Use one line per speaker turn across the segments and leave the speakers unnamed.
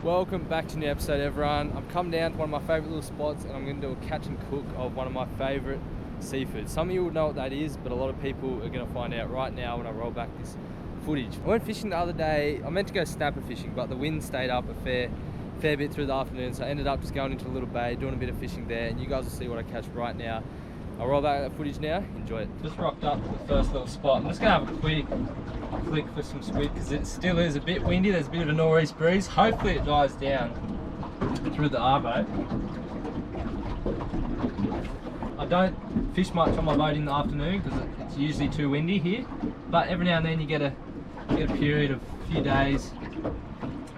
Welcome back to a new episode, everyone. I'm come down to one of my favourite little spots and I'm going to do a catch and cook of one of my favourite seafood. Some of you will know what that is, but a lot of people are going to find out right now when I roll back this footage. I went fishing the other day. I meant to go snapper fishing, but the wind stayed up a fair bit through the afternoon, so I ended up just going into a little bay, doing a bit of fishing there, and you guys will see what I catch right now. I'll roll back that footage now. Enjoy it. Just rocked up to the first little spot. I'm just going to have a quick flick for some squid because it still is a bit windy. There's a bit of a northeast breeze. Hopefully it dies down through the arvo. I don't fish much on my boat in the afternoon because it's usually too windy here, but every now and then you get a period of a few days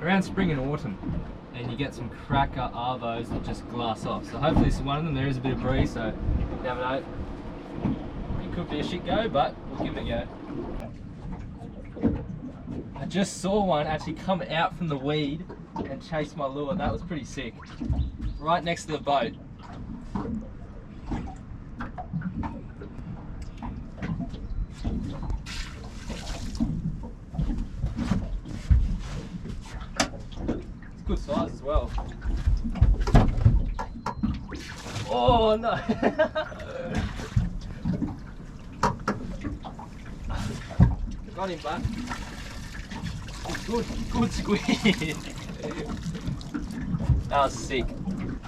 around spring and autumn and you get some cracker arvos that just glass off. So hopefully this is one of them. There is a bit of breeze, so you never know. It could be a shit go, but we'll give it a go. I just saw one actually come out from the weed and chase my lure. That was pretty sick. Right next to the boat. It's good size as well. Oh no! Got him back. Good squid. That was sick.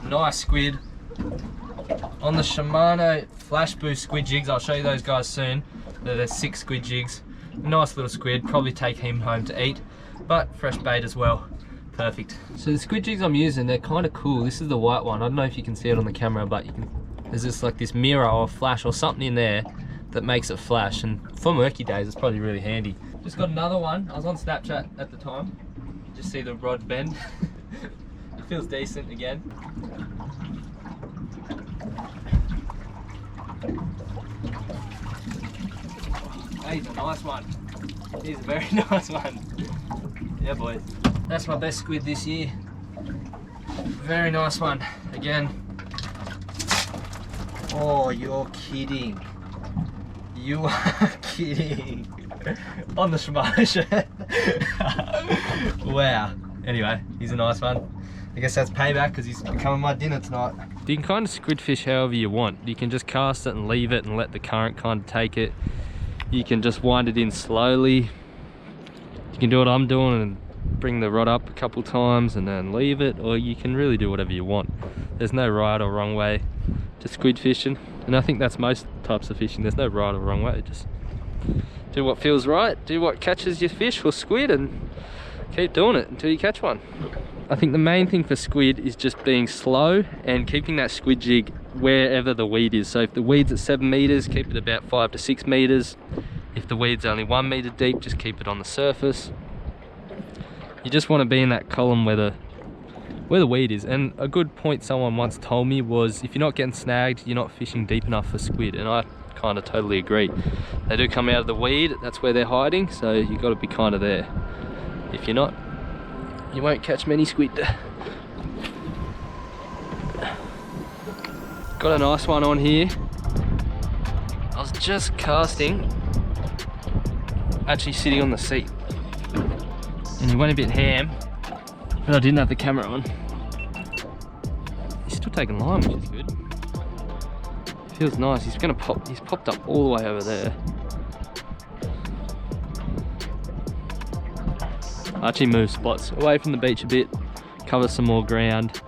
Nice squid. On the Shimano Flash Boost squid jigs, I'll show you those guys soon. There's 6 squid jigs. Nice little squid, probably take him home to eat, but fresh bait as well. Perfect. So the squid jigs I'm using, they're kind of cool. This is the white one. I don't know if you can see it on the camera, but you can. There's just like this mirror or flash or something in there that makes it flash, and for murky days it's probably really handy. Just got another one. I was on Snapchat at the time. Just see the rod bend. It feels decent again. He's a nice one. He's a very nice one. Yeah, boy. That's my best squid this year. Very nice one. Again. Oh, you're kidding. You are kidding. On the Shimano shirt. Wow. Anyway, he's a nice one. I guess that's payback because he's becoming my dinner tonight. You can kind of squid fish however you want. You can just cast it and leave it and let the current kind of take it. You can just wind it in slowly. You can do what I'm doing and bring the rod up a couple times and then leave it, or you can really do whatever you want. There's no right or wrong way to squid fishing, and I think that's most types of fishing. There's no right or wrong way. Just do what feels right, do what catches your fish for squid, and keep doing it until you catch one. I think the main thing for squid is just being slow and keeping that squid jig wherever the weed is. So if the weed's at 7 meters, keep it about 5 to 6 meters. If the weed's only 1 meter deep, just keep it on the surface. You just want to be in that column where the weed is. And a good point someone once told me was, if you're not getting snagged, you're not fishing deep enough for squid. And I kind of totally agree. They do come out of the weed, that's where they're hiding, so you got to be kind of there. If you're not, you won't catch many squid. Got a nice one on here. I was just casting, actually sitting on the seat, and he went a bit ham, but I didn't have the camera on. He's still taking line, which is good. Feels nice. He's gonna pop. He's popped up all the way over there. I actually moved spots away from the beach a bit, cover some more ground.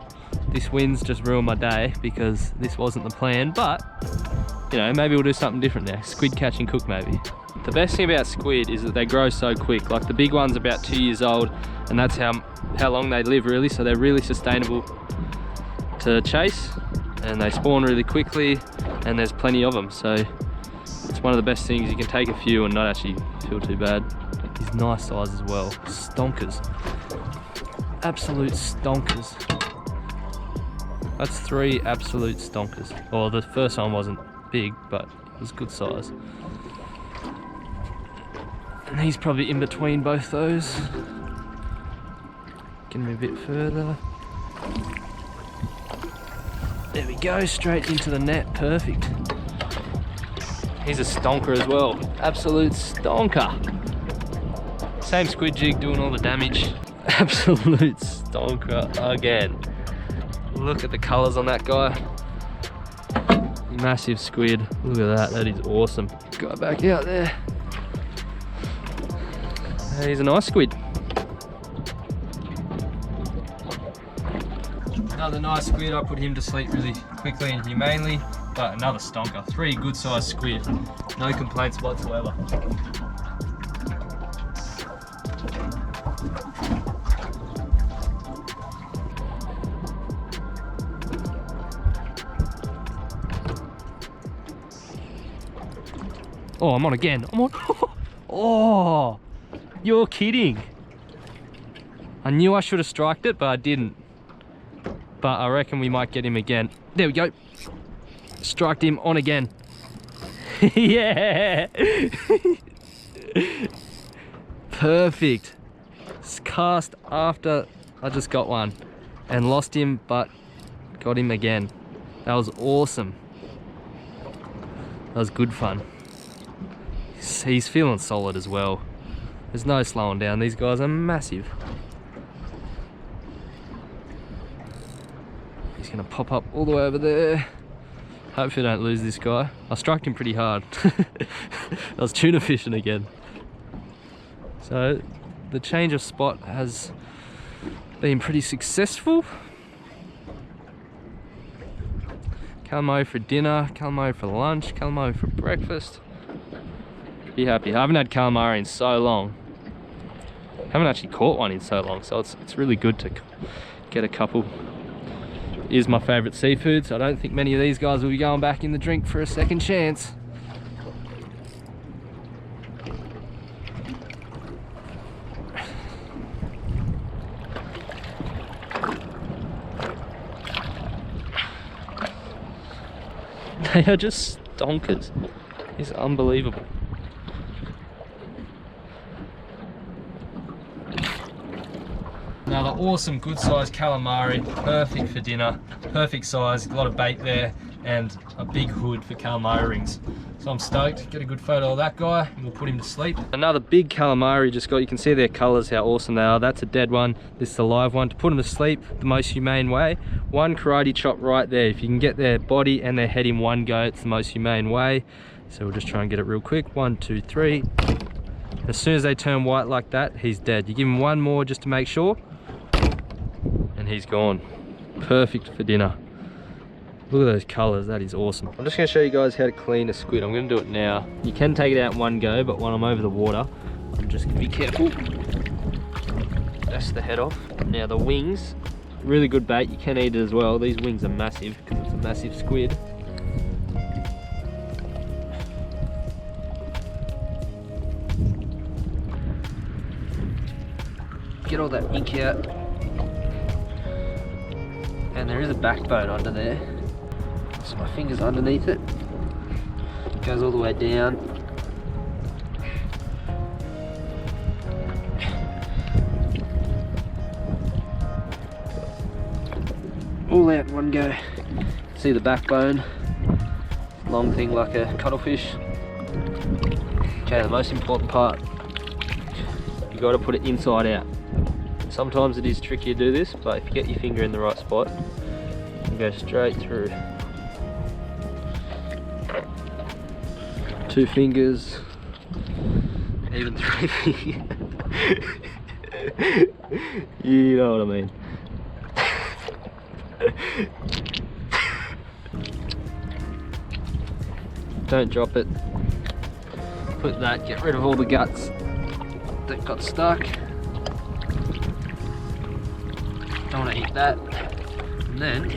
This wind's just ruined my day because this wasn't the plan, but you know, maybe we'll do something different now. Squid catch and cook maybe. The best thing about squid is that they grow so quick. Like the big one's about 2 years old, and that's how long they live really. So they're really sustainable to chase, and they spawn really quickly, and there's plenty of them. So it's one of the best things. You can take a few and not actually feel too bad. He's nice size as well. Stonkers. Absolute stonkers. That's 3 absolute stonkers. Well, the first one wasn't big, but it was good size. And he's probably in between both those. Get him a bit further. There we go, straight into the net, perfect. He's a stonker as well, absolute stonker. Same squid jig doing all the damage. Absolute stonker again. Look at the colors on that guy. Massive squid. Look at that, that is awesome. Go back out there. He's a nice squid. Another nice squid. I put him to sleep really quickly and humanely, but another stonker. 3 good sized squid. No complaints whatsoever. Oh, I'm on again. I'm on. Oh, you're kidding. I knew I should have striked it, but I didn't. But I reckon we might get him again. There we go. Striked him on again. Yeah. Perfect. Cast after I just got one and lost him, but got him again. That was awesome. That was good fun. He's feeling solid as well. There's no slowing down. These guys are massive. He's gonna pop up all the way over there. Hopefully I don't lose this guy. I struck him pretty hard. I was tuna fishing again. So the change of spot has been pretty successful. Calamari for dinner, calamari for lunch, calamari for breakfast. Be happy. I haven't had calamari in so long. Haven't actually caught one in so long, so it's really good to get a couple. It is my favourite seafood, so I don't think many of these guys will be going back in the drink for a second chance. They are just stonkers. It's unbelievable. Another awesome, good sized calamari, perfect for dinner, perfect size, a lot of bait there, and a big hood for calamari rings. So I'm stoked, get a good photo of that guy, and we'll put him to sleep. Another big calamari just got, you can see their colors, how awesome they are. That's a dead one, this is a live one. To put them to sleep the most humane way, one karate chop right there. If you can get their body and their head in one go, it's the most humane way. So we'll just try and get it real quick. 1, 2, 3. As soon as they turn white like that, he's dead. You give him one more just to make sure, and he's gone. Perfect for dinner. Look at those colors, that is awesome. I'm just gonna show you guys how to clean a squid. I'm gonna do it now. You can take it out in one go, but when I'm over the water, I'm just gonna be careful. That's the head off. Now the wings, really good bait. You can eat it as well. These wings are massive because it's a massive squid. Get all that ink out. And there is a backbone under there. So my finger's underneath it. Goes all the way down. All out in one go. See the backbone. Long thing like a cuttlefish. Okay, the most important part. You got to put it inside out. Sometimes it is tricky to do this, but if you get your finger in the right spot, you can go straight through. 2 fingers, even 3 fingers. You know what I mean. Don't drop it. Put that, get rid of all the guts that got stuck. Don't want to eat that. And then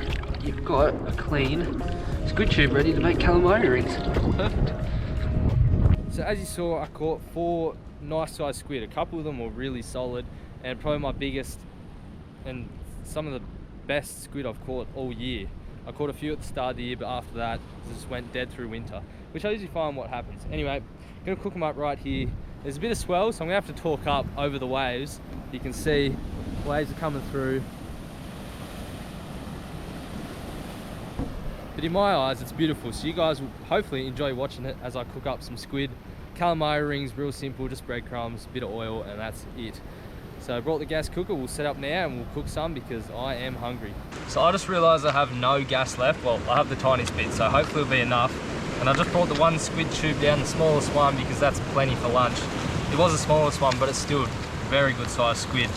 you've got a clean squid tube ready to make calamari rings. Perfect. So as you saw, I caught 4 nice sized squid. A couple of them were really solid, and probably my biggest and some of the best squid I've caught all year. I caught a few at the start of the year, but after that it just went dead through winter, which I usually find what happens. Anyway, I'm gonna cook them up right here. There's a bit of swell, so I'm gonna have to talk up over the waves. You can see waves are coming through. But in my eyes, it's beautiful. So you guys will hopefully enjoy watching it as I cook up some squid. Calamari rings, real simple, just breadcrumbs, a bit of oil, and that's it. So I brought the gas cooker, we'll set up now and we'll cook some because I am hungry. So I just realised I have no gas left. Well, I have the tiniest bit, so hopefully it'll be enough. And I just brought the one squid tube down, the smallest one, because that's plenty for lunch. It was the smallest one, but it's still a very good sized squid.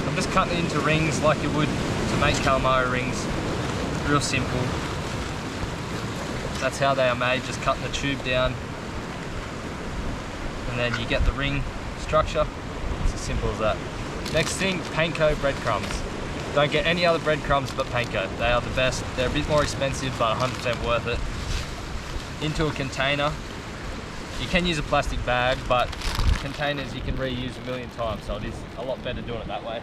I'm just cutting it into rings like you would to make calamari rings. Real simple. That's how they are made, just cutting the tube down. And then you get the ring structure. It's as simple as that. Next thing, panko breadcrumbs. Don't get any other breadcrumbs but panko. They are the best. They're a bit more expensive, but 100% worth it. Into a container. You can use a plastic bag, but containers you can reuse a million times, so it is a lot better doing it that way.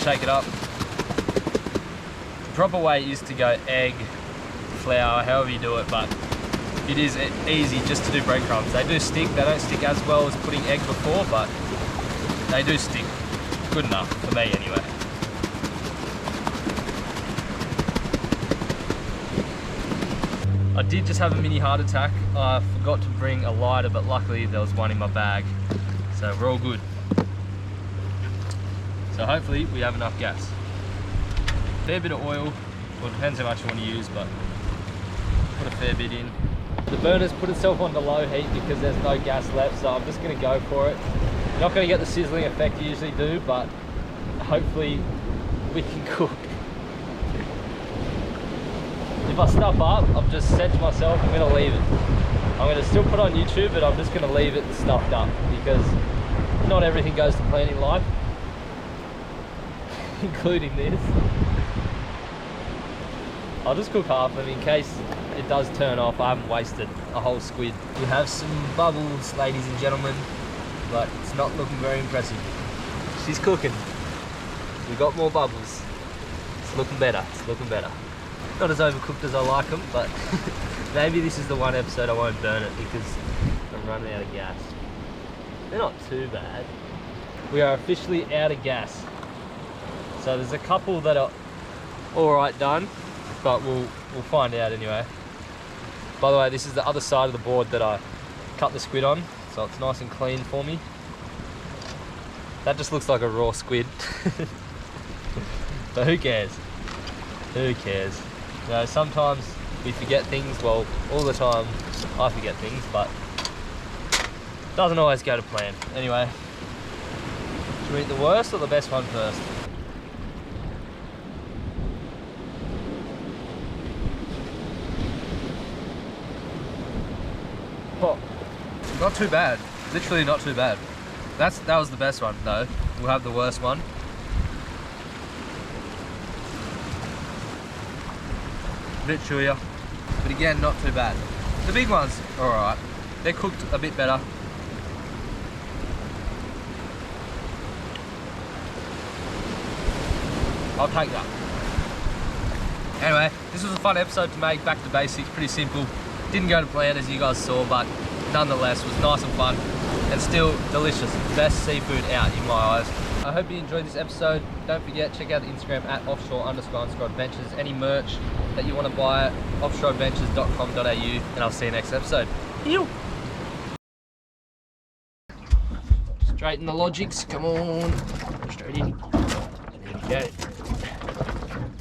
Shake it up. The proper way is to go egg, flour, however you do it, but it is easy just to do breadcrumbs. They do stick, they don't stick as well as putting egg before, but they do stick good enough, for me anyway. I did just have a mini heart attack. I forgot to bring a lighter, but luckily there was one in my bag, so we're all good. So hopefully we have enough gas. Fair bit of oil, well it depends how much you want to use, but put a fair bit in. The burner's put itself on the low heat because there's no gas left, so I'm just going to go for it. You're not going to get the sizzling effect you usually do, but hopefully we can cook. If I stuff up, I've just said to myself I'm going to leave it. I'm going to still put on YouTube, but I'm just going to leave it stuffed up because not everything goes to plan in life. Including this. I'll just cook half of it in case it does turn off. I haven't wasted a whole squid. We have some bubbles, ladies and gentlemen, but it's not looking very impressive. She's cooking. We got more bubbles. It's looking better, it's looking better. Not as overcooked as I like them, but maybe this is the one episode I won't burn it because I'm running out of gas. They're not too bad. We are officially out of gas. So there's a couple that are alright done, but we'll find out anyway. By the way, this is the other side of the board that I cut the squid on, so it's nice and clean for me. That just looks like a raw squid. But who cares? Who cares? You know, sometimes we forget things, well, all the time I forget things, but it doesn't always go to plan. Anyway, should we eat the worst or the best one first? Oh, not too bad. Literally not too bad. That was the best one though. We'll have the worst one. A bit chewier, but again, not too bad. The big ones are alright. They're cooked a bit better. I'll take that. Anyway, this was a fun episode to make, back to basics, pretty simple. Didn't go to plan as you guys saw, but nonetheless was nice and fun and still delicious. Best seafood out in my eyes. I hope you enjoyed this episode. Don't forget, check out the Instagram at offshore_adventures. Any merch that you want to buy at offshoreadventures.com.au, and I'll see you next episode. Ew. Straighten the logics, come on. Straight in. There we go.